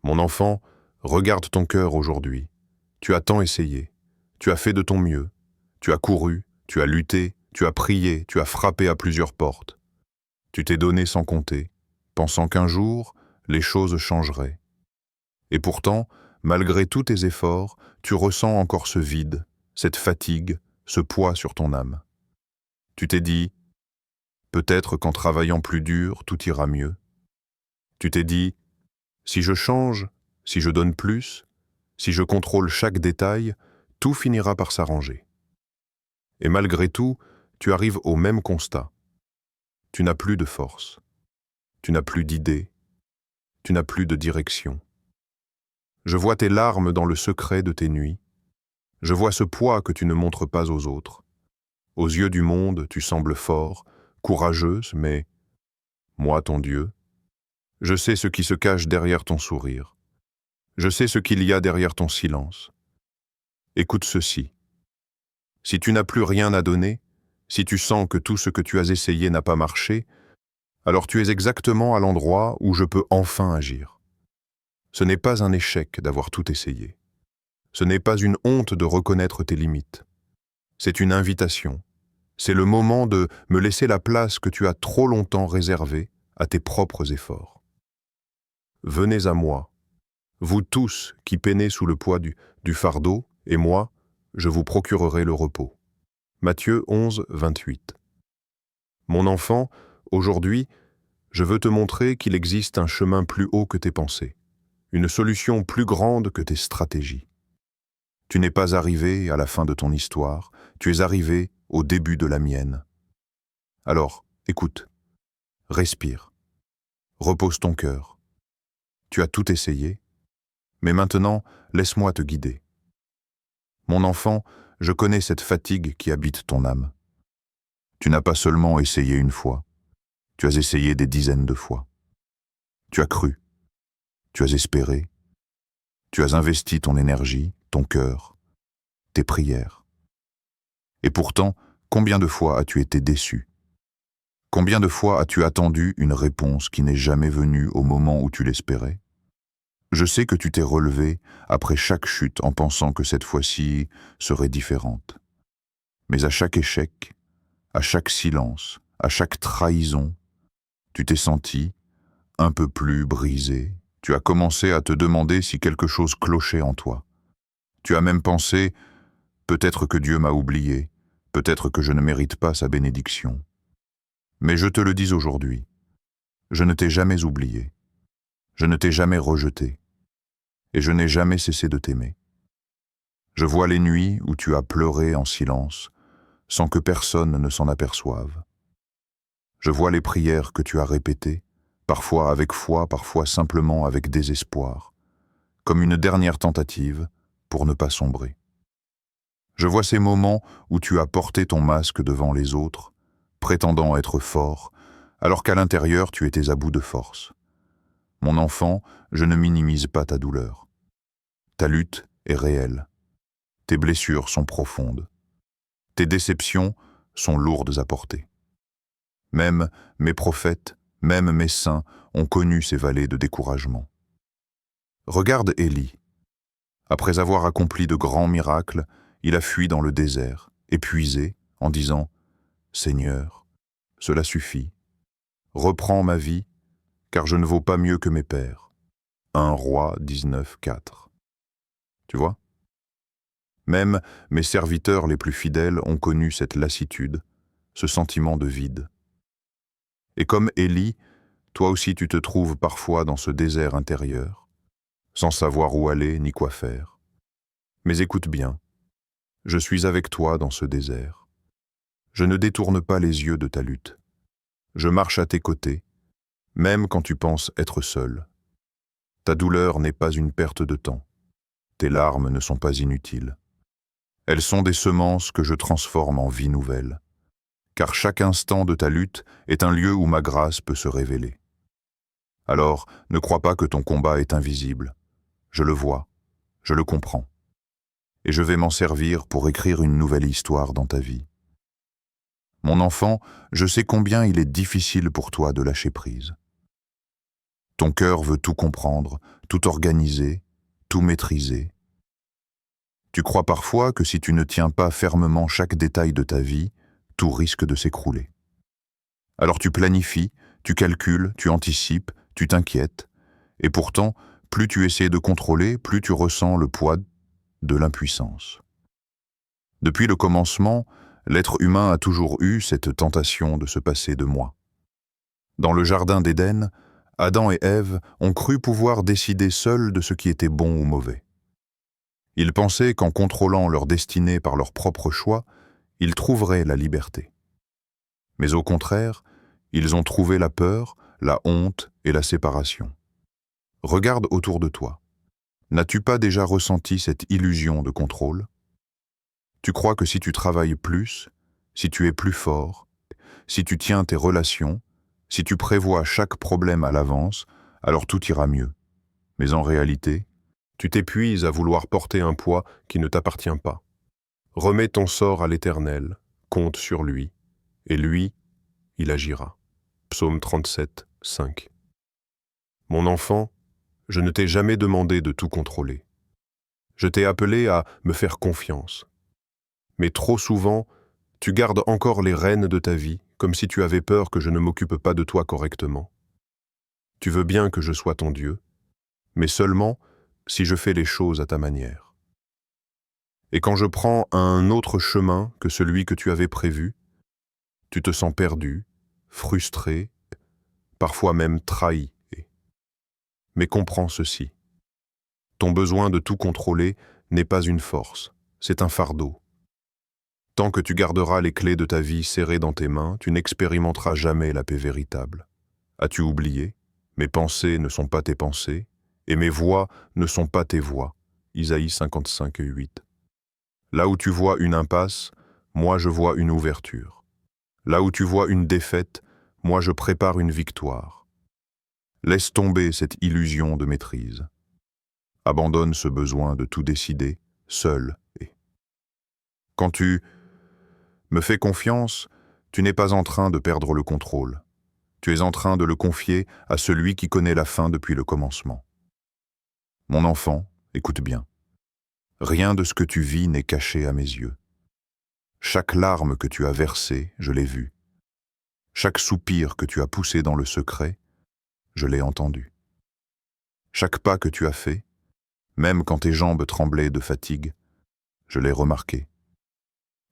Mon enfant, regarde ton cœur aujourd'hui. Tu as tant essayé. Tu as fait de ton mieux. Tu as couru, tu as lutté, tu as prié, tu as frappé à plusieurs portes. Tu t'es donné sans compter, pensant qu'un jour, les choses changeraient. Et pourtant, malgré tous tes efforts, tu ressens encore ce vide, cette fatigue, ce poids sur ton âme. Tu t'es dit, peut-être qu'en travaillant plus dur, tout ira mieux. Tu t'es dit, si je change, si je donne plus, si je contrôle chaque détail, tout finira par s'arranger. Et malgré tout, tu arrives au même constat. Tu n'as plus de force. Tu n'as plus d'idées. Tu n'as plus de direction. Je vois tes larmes dans le secret de tes nuits. Je vois ce poids que tu ne montres pas aux autres. Aux yeux du monde, tu sembles fort, courageuse, mais moi, ton Dieu, je sais ce qui se cache derrière ton sourire. Je sais ce qu'il y a derrière ton silence. Écoute ceci. Si tu n'as plus rien à donner, si tu sens que tout ce que tu as essayé n'a pas marché, alors tu es exactement à l'endroit où je peux enfin agir. Ce n'est pas un échec d'avoir tout essayé. Ce n'est pas une honte de reconnaître tes limites. C'est une invitation. C'est le moment de me laisser la place que tu as trop longtemps réservée à tes propres efforts. Venez à moi, vous tous qui peinez sous le poids du fardeau, et moi, je vous procurerai le repos. Matthieu 11, 28. Mon enfant, aujourd'hui, je veux te montrer qu'il existe un chemin plus haut que tes pensées, une solution plus grande que tes stratégies. Tu n'es pas arrivé à la fin de ton histoire, tu es arrivé au début de la mienne. Alors, écoute, respire, repose ton cœur. Tu as tout essayé, mais maintenant, laisse-moi te guider. Mon enfant, je connais cette fatigue qui habite ton âme. Tu n'as pas seulement essayé une fois, tu as essayé des dizaines de fois. Tu as cru, tu as espéré, tu as investi ton énergie, ton cœur, tes prières. Et pourtant, combien de fois as-tu été déçu? Combien de fois as-tu attendu une réponse qui n'est jamais venue au moment où tu l'espérais? Je sais que tu t'es relevé après chaque chute en pensant que cette fois-ci serait différente. Mais à chaque échec, à chaque silence, à chaque trahison, tu t'es senti un peu plus brisé. Tu as commencé à te demander si quelque chose clochait en toi. Tu as même pensé, peut-être que Dieu m'a oublié, peut-être que je ne mérite pas sa bénédiction. Mais je te le dis aujourd'hui, je ne t'ai jamais oublié, je ne t'ai jamais rejeté, et je n'ai jamais cessé de t'aimer. Je vois les nuits où tu as pleuré en silence, sans que personne ne s'en aperçoive. Je vois les prières que tu as répétées, parfois avec foi, parfois simplement avec désespoir, comme une dernière tentative pour ne pas sombrer. Je vois ces moments où tu as porté ton masque devant les autres, prétendant être fort, alors qu'à l'intérieur tu étais à bout de force. Mon enfant, je ne minimise pas ta douleur. Ta lutte est réelle. Tes blessures sont profondes. Tes déceptions sont lourdes à porter. Même mes prophètes, même mes saints ont connu ces vallées de découragement. Regarde Élie. Après avoir accompli de grands miracles, il a fui dans le désert, épuisé, en disant « Seigneur, cela suffit. Reprends ma vie, car je ne vaux pas mieux que mes pères. » 1 Roi 19, 4. Tu vois? Même mes serviteurs les plus fidèles ont connu cette lassitude, ce sentiment de vide. Et comme Élie, toi aussi tu te trouves parfois dans ce désert intérieur, sans savoir où aller ni quoi faire. Mais écoute bien, je suis avec toi dans ce désert. Je ne détourne pas les yeux de ta lutte. Je marche à tes côtés, même quand tu penses être seul. Ta douleur n'est pas une perte de temps. Tes larmes ne sont pas inutiles. Elles sont des semences que je transforme en vie nouvelle. Car chaque instant de ta lutte est un lieu où ma grâce peut se révéler. Alors, ne crois pas que ton combat est invisible. Je le vois, je le comprends. Et je vais m'en servir pour écrire une nouvelle histoire dans ta vie. Mon enfant, je sais combien il est difficile pour toi de lâcher prise. Ton cœur veut tout comprendre, tout organiser, tout maîtriser. Tu crois parfois que si tu ne tiens pas fermement chaque détail de ta vie, tout risque de s'écrouler. Alors tu planifies, tu calcules, tu anticipes, tu t'inquiètes, et pourtant, plus tu essaies de contrôler, plus tu ressens le poids de l'impuissance. Depuis le commencement, l'être humain a toujours eu cette tentation de se passer de moi. Dans le jardin d'Éden, Adam et Ève ont cru pouvoir décider seuls de ce qui était bon ou mauvais. Ils pensaient qu'en contrôlant leur destinée par leur propre choix, ils trouveraient la liberté. Mais au contraire, ils ont trouvé la peur, la honte et la séparation. Regarde autour de toi. N'as-tu pas déjà ressenti cette illusion de contrôle? Tu crois que si tu travailles plus, si tu es plus fort, si tu tiens tes relations, si tu prévois chaque problème à l'avance, alors tout ira mieux. Mais en réalité, tu t'épuises à vouloir porter un poids qui ne t'appartient pas. Remets ton sort à l'Éternel, compte sur lui, et lui, il agira. Psaume 37, 5. Mon enfant, je ne t'ai jamais demandé de tout contrôler. Je t'ai appelé à me faire confiance. Mais trop souvent, tu gardes encore les rênes de ta vie, comme si tu avais peur que je ne m'occupe pas de toi correctement. Tu veux bien que je sois ton Dieu, mais seulement si je fais les choses à ta manière. Et quand je prends un autre chemin que celui que tu avais prévu, tu te sens perdu, frustré, parfois même trahi. Mais comprends ceci. Ton besoin de tout contrôler n'est pas une force, c'est un fardeau. Tant que tu garderas les clés de ta vie serrées dans tes mains, tu n'expérimenteras jamais la paix véritable. As-tu oublié? Mes pensées ne sont pas tes pensées, et mes voies ne sont pas tes voies. Isaïe 55, 8. Là où tu vois une impasse, moi je vois une ouverture. Là où tu vois une défaite, moi je prépare une victoire. Laisse tomber cette illusion de maîtrise. Abandonne ce besoin de tout décider, seul. Quand tu me fais confiance, tu n'es pas en train de perdre le contrôle. Tu es en train de le confier à celui qui connaît la fin depuis le commencement. Mon enfant, écoute bien. Rien de ce que tu vis n'est caché à mes yeux. Chaque larme que tu as versée, je l'ai vue. Chaque soupir que tu as poussé dans le secret, je l'ai entendu. Chaque pas que tu as fait, même quand tes jambes tremblaient de fatigue, je l'ai remarqué.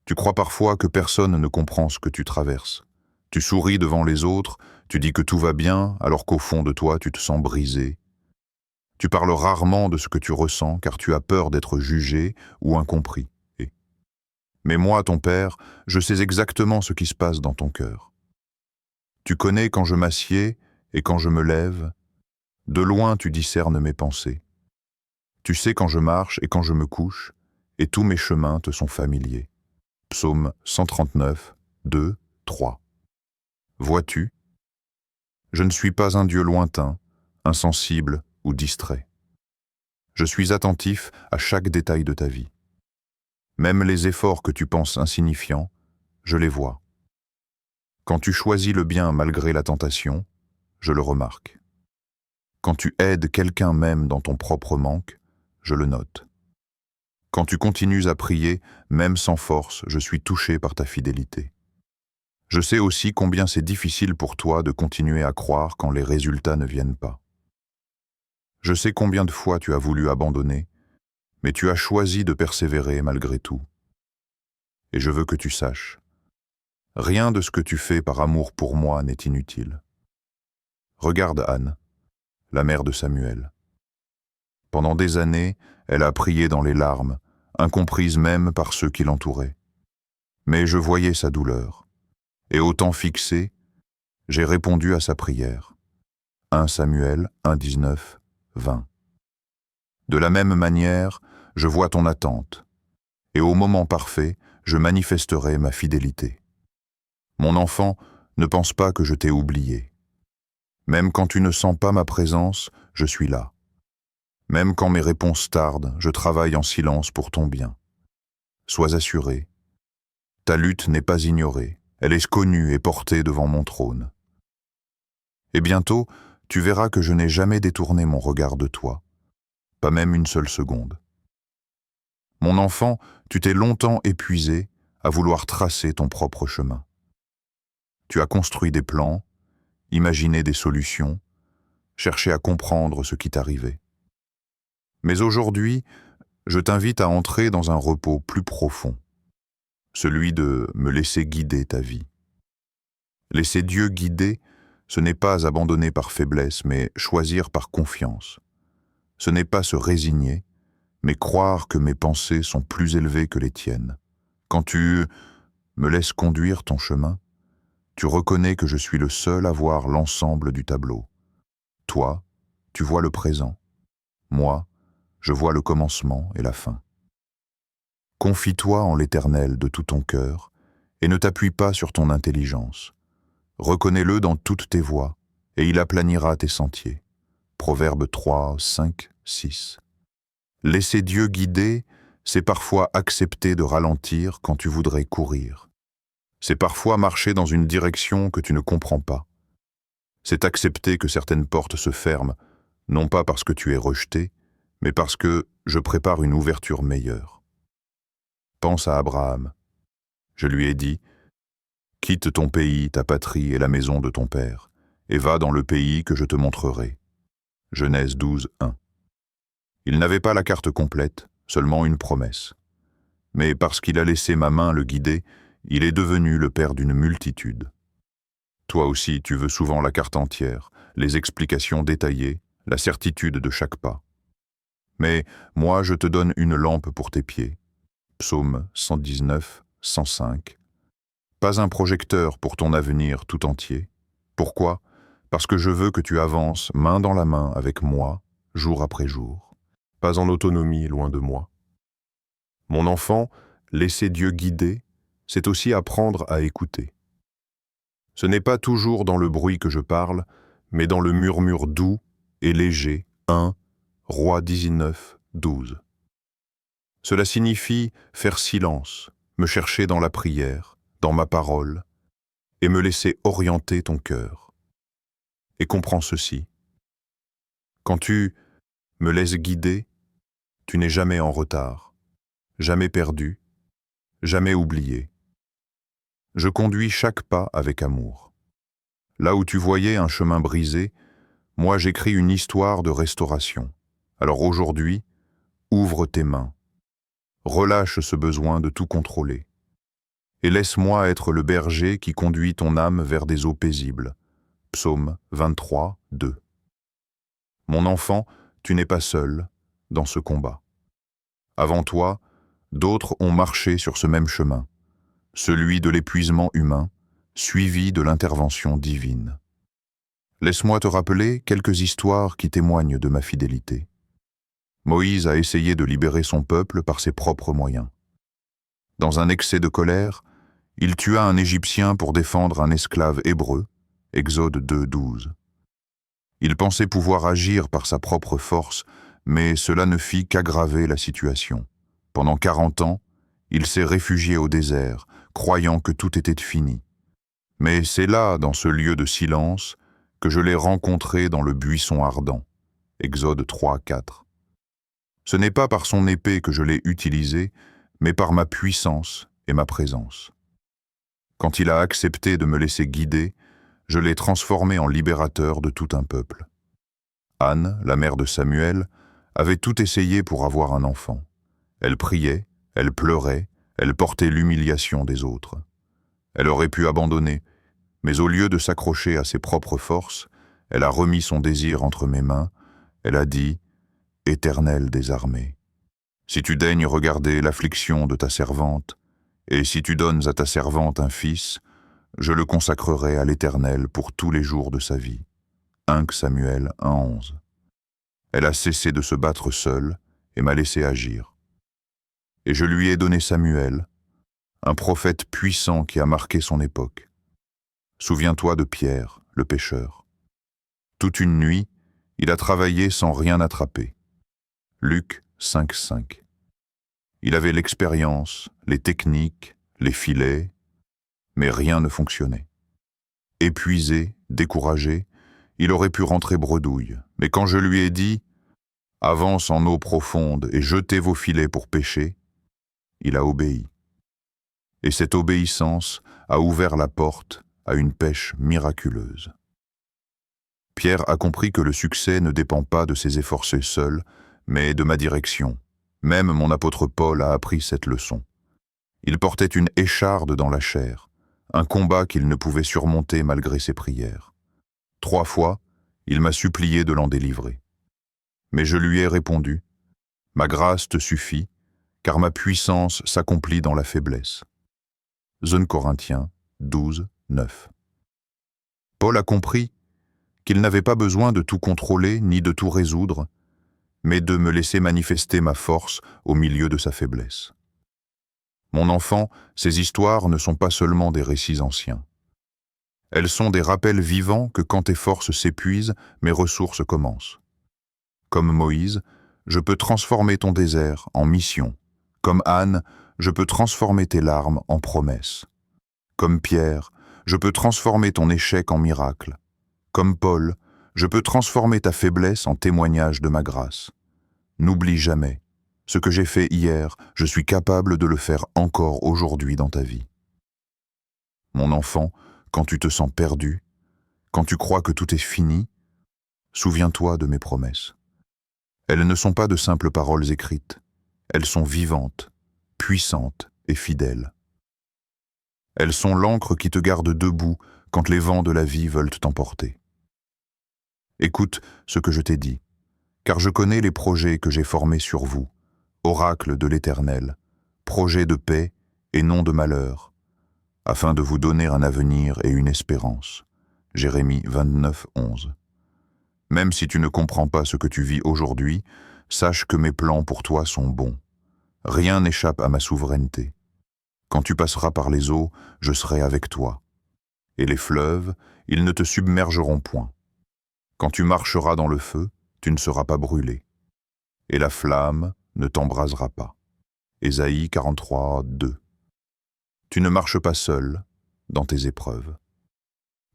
Tu crois parfois que personne ne comprend ce que tu traverses. Tu souris devant les autres, tu dis que tout va bien, alors qu'au fond de toi, tu te sens brisé. Tu parles rarement de ce que tu ressens, car tu as peur d'être jugé ou incompris. Mais moi, ton père, je sais exactement ce qui se passe dans ton cœur. Tu connais quand je m'assieds et quand je me lève. De loin, tu discernes mes pensées. Tu sais quand je marche et quand je me couche, et tous mes chemins te sont familiers. Psaume 139, 2, 3. Vois-tu? Je ne suis pas un Dieu lointain, insensible ou distrait. Je suis attentif à chaque détail de ta vie. Même les efforts que tu penses insignifiants, je les vois. Quand tu choisis le bien malgré la tentation, je le remarque. Quand tu aides quelqu'un même dans ton propre manque, je le note. Quand tu continues à prier, même sans force, je suis touché par ta fidélité. Je sais aussi combien c'est difficile pour toi de continuer à croire quand les résultats ne viennent pas. Je sais combien de fois tu as voulu abandonner, mais tu as choisi de persévérer malgré tout. Et je veux que tu saches, rien de ce que tu fais par amour pour moi n'est inutile. Regarde Anne, la mère de Samuel. Pendant des années, elle a prié dans les larmes, incomprise même par ceux qui l'entouraient. Mais je voyais sa douleur, et au temps fixé, j'ai répondu à sa prière. 1 Samuel 1, 19, 20. De la même manière, je vois ton attente, et au moment parfait, je manifesterai ma fidélité. Mon enfant, ne pense pas que je t'ai oublié. Même quand tu ne sens pas ma présence, je suis là. Même quand mes réponses tardent, je travaille en silence pour ton bien. Sois assuré, ta lutte n'est pas ignorée, elle est connue et portée devant mon trône. Et bientôt, tu verras que je n'ai jamais détourné mon regard de toi, pas même une seule seconde. Mon enfant, tu t'es longtemps épuisé à vouloir tracer ton propre chemin. Tu as construit des plans, imaginé des solutions, cherché à comprendre ce qui t'arrivait. Mais aujourd'hui, je t'invite à entrer dans un repos plus profond, celui de me laisser guider ta vie. Laisser Dieu guider, ce n'est pas abandonner par faiblesse, mais choisir par confiance. Ce n'est pas se résigner, mais croire que mes pensées sont plus élevées que les tiennes. Quand tu me laisses conduire ton chemin, tu reconnais que je suis le seul à voir l'ensemble du tableau. Toi, tu vois le présent. Moi, je vois le commencement et la fin. Confie-toi en l'Éternel de tout ton cœur et ne t'appuie pas sur ton intelligence. Reconnais-le dans toutes tes voies et il aplanira tes sentiers. Proverbes 3, 5, 6. Laisser Dieu guider, c'est parfois accepter de ralentir quand tu voudrais courir. C'est parfois marcher dans une direction que tu ne comprends pas. C'est accepter que certaines portes se ferment, non pas parce que tu es rejeté, mais parce que je prépare une ouverture meilleure. Pense à Abraham. Je lui ai dit, « Quitte ton pays, ta patrie et la maison de ton père, et va dans le pays que je te montrerai. » Genèse 12, 1. Il n'avait pas la carte complète, seulement une promesse. Mais parce qu'il a laissé ma main le guider, il est devenu le père d'une multitude. Toi aussi, tu veux souvent la carte entière, les explications détaillées, la certitude de chaque pas. Mais moi, je te donne une lampe pour tes pieds. Psaume 119, 105. Pas un projecteur pour ton avenir tout entier. Pourquoi? Parce que je veux que tu avances main dans la main avec moi, jour après jour. Pas en autonomie loin de moi. Mon enfant, laisser Dieu guider, c'est aussi apprendre à écouter. Ce n'est pas toujours dans le bruit que je parle, mais dans le murmure doux et léger. 1 Roi 19, 12. Cela signifie faire silence, me chercher dans la prière, dans ma parole, et me laisser orienter ton cœur. Et comprends ceci. Quand tu me laisses guider, tu n'es jamais en retard, jamais perdu, jamais oublié. Je conduis chaque pas avec amour. Là où tu voyais un chemin brisé, moi j'écris une histoire de restauration. Alors aujourd'hui, ouvre tes mains. Relâche ce besoin de tout contrôler. Et laisse-moi être le berger qui conduit ton âme vers des eaux paisibles. Psaume 23, 2. Mon enfant, tu n'es pas seul dans ce combat. Avant toi, d'autres ont marché sur ce même chemin, celui de l'épuisement humain, suivi de l'intervention divine. Laisse-moi te rappeler quelques histoires qui témoignent de ma fidélité. Moïse a essayé de libérer son peuple par ses propres moyens. Dans un excès de colère, il tua un Égyptien pour défendre un esclave hébreu, Exode 2, 12. Il pensait pouvoir agir par sa propre force, mais cela ne fit qu'aggraver la situation. Pendant 40 ans, il s'est réfugié au désert, croyant que tout était fini. Mais c'est là, dans ce lieu de silence, que je l'ai rencontré dans le buisson ardent. Exode 3, 4. Ce n'est pas par son épée que je l'ai utilisé, mais par ma puissance et ma présence. Quand il a accepté de me laisser guider, je l'ai transformé en libérateur de tout un peuple. Anne, la mère de Samuel, avait tout essayé pour avoir un enfant. Elle priait, elle pleurait, elle portait l'humiliation des autres. Elle aurait pu abandonner, mais au lieu de s'accrocher à ses propres forces, elle a remis son désir entre mes mains, elle a dit « Éternel des armées, si tu daignes regarder l'affliction de ta servante, et si tu donnes à ta servante un fils, je le consacrerai à l'Éternel pour tous les jours de sa vie. » 1 Samuel 1,11. Elle a cessé de se battre seule et m'a laissé agir. Et je lui ai donné Samuel, un prophète puissant qui a marqué son époque. Souviens-toi de Pierre, le pêcheur. Toute une nuit, il a travaillé sans rien attraper. Luc 5, 5. Il avait l'expérience, les techniques, les filets, mais rien ne fonctionnait. Épuisé, découragé, il aurait pu rentrer bredouille, mais quand je lui ai dit Avance en eau profonde et jetez vos filets pour pêcher. Il a obéi. Et cette obéissance a ouvert la porte à une pêche miraculeuse. Pierre a compris que le succès ne dépend pas de ses efforts seuls, mais de ma direction. Même mon apôtre Paul a appris cette leçon. Il portait une écharde dans la chair, un combat qu'il ne pouvait surmonter malgré ses prières. 3 fois, il m'a supplié de l'en délivrer. Mais je lui ai répondu, « Ma grâce te suffit, car ma puissance s'accomplit dans la faiblesse. » 2 Corinthiens 12, 9. Paul a compris qu'il n'avait pas besoin de tout contrôler ni de tout résoudre, mais de me laisser manifester ma force au milieu de sa faiblesse. Mon enfant, ces histoires ne sont pas seulement des récits anciens. Elles sont des rappels vivants que quand tes forces s'épuisent, mes ressources commencent. Comme Moïse, je peux transformer ton désert en mission. Comme Anne, je peux transformer tes larmes en promesses. Comme Pierre, je peux transformer ton échec en miracle. Comme Paul, je peux transformer ta faiblesse en témoignage de ma grâce. N'oublie jamais, ce que j'ai fait hier, je suis capable de le faire encore aujourd'hui dans ta vie. Mon enfant, quand tu te sens perdu, quand tu crois que tout est fini, souviens-toi de mes promesses. Elles ne sont pas de simples paroles écrites, elles sont vivantes, puissantes et fidèles. Elles sont l'encre qui te garde debout quand les vents de la vie veulent t'emporter. Écoute ce que je t'ai dit, car je connais les projets que j'ai formés sur vous, oracle de l'Éternel, projets de paix et non de malheur, afin de vous donner un avenir et une espérance. Jérémie 29, 11. Même si tu ne comprends pas ce que tu vis aujourd'hui, sache que mes plans pour toi sont bons. Rien n'échappe à ma souveraineté. Quand tu passeras par les eaux, je serai avec toi. Et les fleuves, ils ne te submergeront point. Quand tu marcheras dans le feu, tu ne seras pas brûlé. Et la flamme ne t'embrasera pas. Ésaïe 43, 2. Tu ne marches pas seul dans tes épreuves.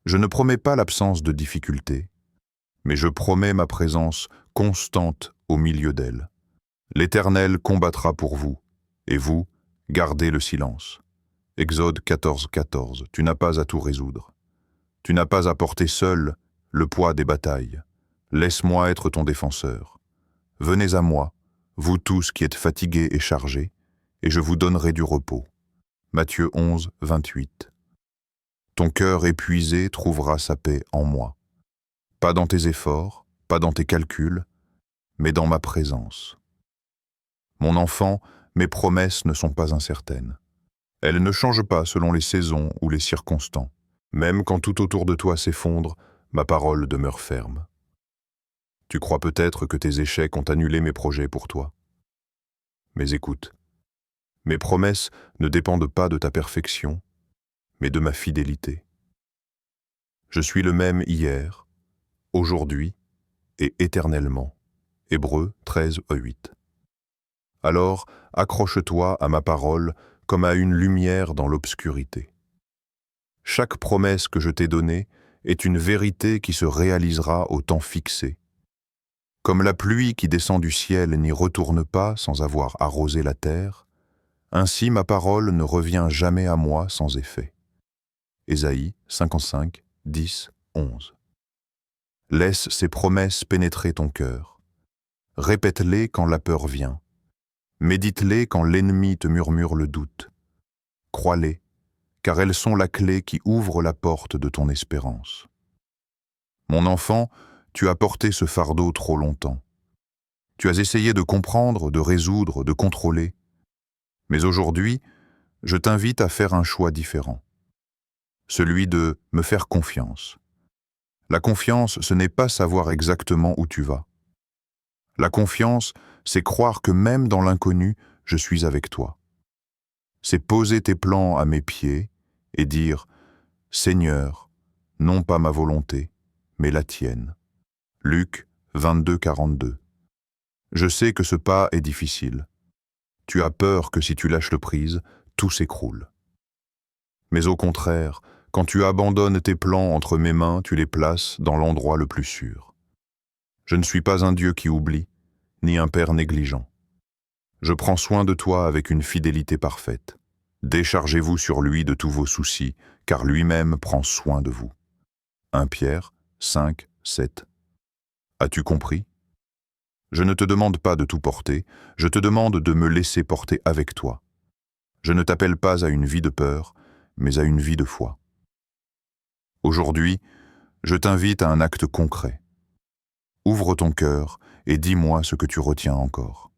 Je ne promets pas l'absence de difficultés, mais je promets ma présence constante au milieu d'elles. L'Éternel combattra pour vous, et vous, gardez le silence. Exode 14, 14. Tu n'as pas à tout résoudre. Tu n'as pas à porter seul le poids des batailles. Laisse-moi être ton défenseur. Venez à moi, vous tous qui êtes fatigués et chargés, et je vous donnerai du repos. Matthieu 11, 28. Ton cœur épuisé trouvera sa paix en moi. Pas dans tes efforts, pas dans tes calculs, mais dans ma présence. Mon enfant, mes promesses ne sont pas incertaines. Elles ne changent pas selon les saisons ou les circonstances. Même quand tout autour de toi s'effondre, ma parole demeure ferme. Tu crois peut-être que tes échecs ont annulé mes projets pour toi. Mais écoute, mes promesses ne dépendent pas de ta perfection, mais de ma fidélité. Je suis le même hier, aujourd'hui et éternellement. Hébreux 13, 8. Alors, accroche-toi à ma parole comme à une lumière dans l'obscurité. Chaque promesse que je t'ai donnée est une vérité qui se réalisera au temps fixé. Comme la pluie qui descend du ciel n'y retourne pas sans avoir arrosé la terre, ainsi ma parole ne revient jamais à moi sans effet. Ésaïe 55, 10, 11. Laisse ces promesses pénétrer ton cœur. Répète-les quand la peur vient. Médite-les quand l'ennemi te murmure le doute. Crois-les, car elles sont la clé qui ouvre la porte de ton espérance. Mon enfant, tu as porté ce fardeau trop longtemps. Tu as essayé de comprendre, de résoudre, de contrôler. Mais aujourd'hui, je t'invite à faire un choix différent. Celui de me faire confiance. La confiance, ce n'est pas savoir exactement où tu vas. La confiance, c'est croire que même dans l'inconnu, je suis avec toi. C'est poser tes plans à mes pieds et dire « Seigneur, non pas ma volonté, mais la tienne. » Luc 22, 42. Je sais que ce pas est difficile. Tu as peur que si tu lâches le prise, tout s'écroule. Mais au contraire, quand tu abandonnes tes plans entre mes mains, tu les places dans l'endroit le plus sûr. Je ne suis pas un Dieu qui oublie, ni un père négligent. Je prends soin de toi avec une fidélité parfaite. Déchargez-vous sur lui de tous vos soucis, car lui-même prend soin de vous. 1 Pierre 5, 7. As-tu compris? Je ne te demande pas de tout porter, je te demande de me laisser porter avec toi. Je ne t'appelle pas à une vie de peur, mais à une vie de foi. Aujourd'hui, je t'invite à un acte concret. Ouvre ton cœur et dis-moi ce que tu retiens encore.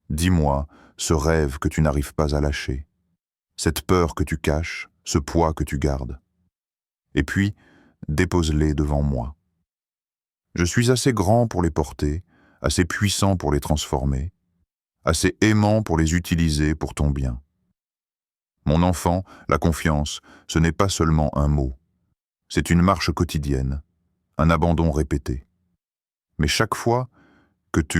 Dis-moi ce rêve que tu n'arrives pas à lâcher, cette peur que tu caches, ce poids que tu gardes. Et puis, dépose-les devant moi. Je suis assez grand pour les porter, assez puissant pour les transformer, assez aimant pour les utiliser pour ton bien. Mon enfant, la confiance, ce n'est pas seulement un mot. C'est une marche quotidienne, un abandon répété. Mais chaque fois que tu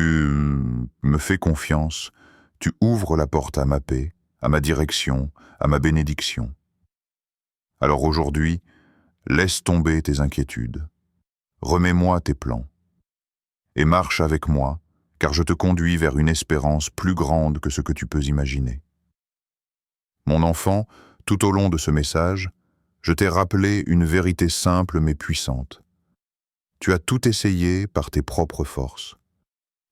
me fais confiance, tu ouvres la porte à ma paix, à ma direction, à ma bénédiction. Alors aujourd'hui, laisse tomber tes inquiétudes. Remets-moi tes plans. Et marche avec moi, car je te conduis vers une espérance plus grande que ce que tu peux imaginer. Mon enfant, tout au long de ce message, je t'ai rappelé une vérité simple mais puissante. Tu as tout essayé par tes propres forces.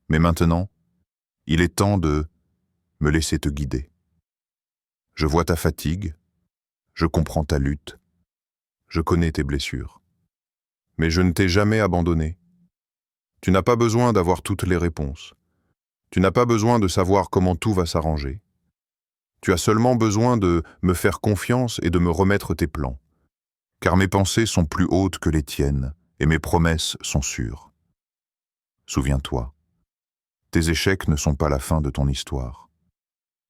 Mais maintenant, il est temps de me laisser te guider. Je vois ta fatigue, je comprends ta lutte, je connais tes blessures. Mais je ne t'ai jamais abandonné. Tu n'as pas besoin d'avoir toutes les réponses. Tu n'as pas besoin de savoir comment tout va s'arranger. Tu as seulement besoin de me faire confiance et de me remettre tes plans. Car mes pensées sont plus hautes que les tiennes et mes promesses sont sûres. Souviens-toi, tes échecs ne sont pas la fin de ton histoire.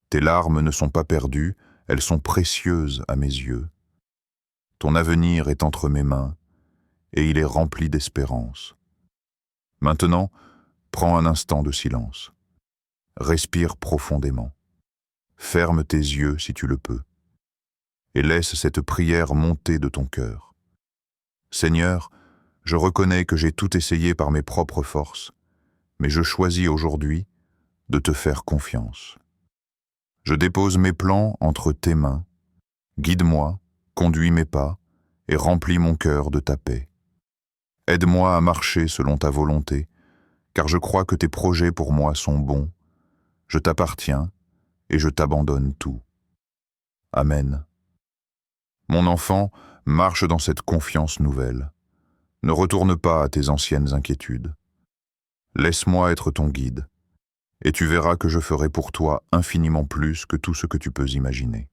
Tes larmes ne sont pas perdues, elles sont précieuses à mes yeux. Ton avenir est entre mes mains et il est rempli d'espérance. Maintenant, prends un instant de silence. Respire profondément. Ferme tes yeux si tu le peux. Et laisse cette prière monter de ton cœur. Seigneur, je reconnais que j'ai tout essayé par mes propres forces, mais je choisis aujourd'hui de te faire confiance. Je dépose mes plans entre tes mains. Guide-moi, conduis mes pas et remplis mon cœur de ta paix. Aide-moi à marcher selon ta volonté, car je crois que tes projets pour moi sont bons. Je t'appartiens et je t'abandonne tout. Amen. Mon enfant, marche dans cette confiance nouvelle. Ne retourne pas à tes anciennes inquiétudes. Laisse-moi être ton guide, et tu verras que je ferai pour toi infiniment plus que tout ce que tu peux imaginer.